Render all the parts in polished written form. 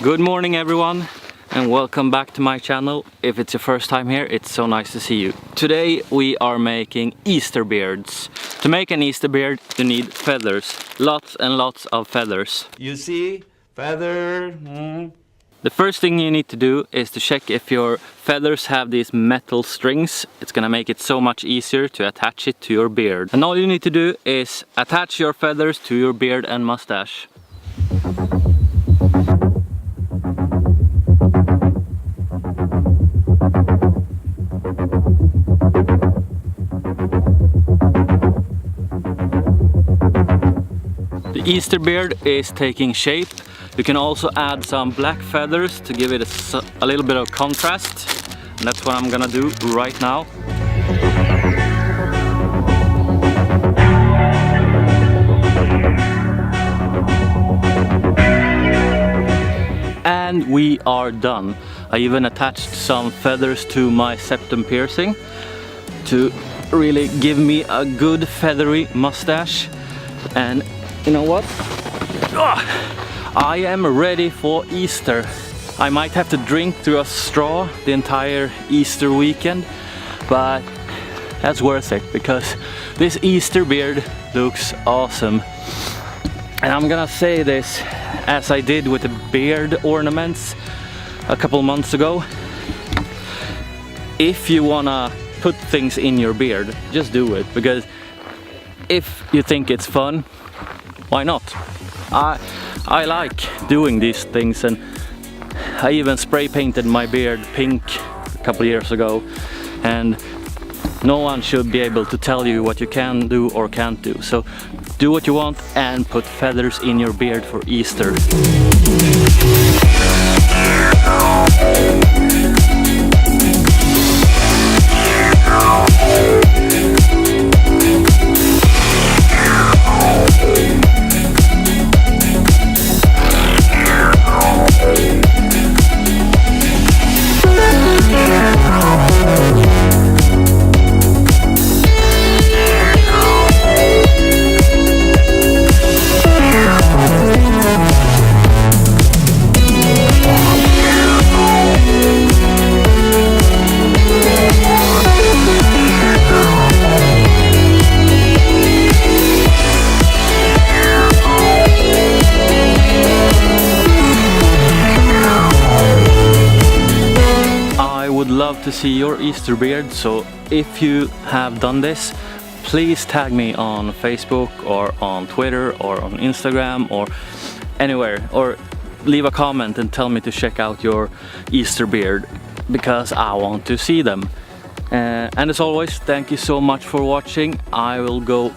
Good morning everyone and welcome back to my channel. If it's your first time here, it's so nice to see you. Today we are making Easter beards. To make an Easter beard you need feathers, lots and lots of feathers. You see, feather. The first thing you need to do is to check if your feathers have these metal strings. It's gonna make it so much easier to attach it to your beard. And all you need to do is attach your feathers to your beard and mustache. The Easter beard is taking shape. You can also add some black feathers to give it a little bit of contrast. And that's what I'm gonna do right now. And we are done. I even attached some feathers to my septum piercing to really give me a good feathery mustache. And you know what? I am ready for Easter. I might have to drink through a straw the entire Easter weekend, but that's worth it because this Easter beard looks awesome. And I'm gonna say this as I did with the beard ornaments a couple months ago. If you wanna put things in your beard, just do it, because if you think it's fun, why not? I like doing these things, and I even spray painted my beard pink a couple years ago, and no one should be able to tell you what you can do or can't do. So do what you want and put feathers in your beard for Easter. Love to see your Easter beard, so if you have done this, please tag me on Facebook or on Twitter or on Instagram or anywhere, or leave a comment and tell me to check out your Easter beard because I want to see them. And as always, thank you so much for watching. I will go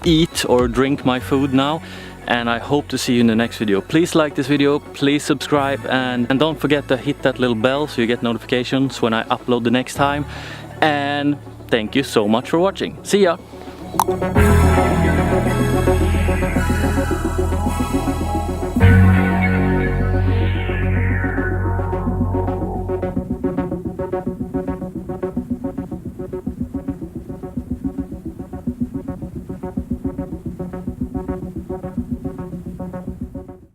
eat or drink my food now, and I hope to see you in the next video. Please like this video, please subscribe, and don't forget to hit that little bell so you get notifications when I upload the next time. And thank you so much for watching. See ya!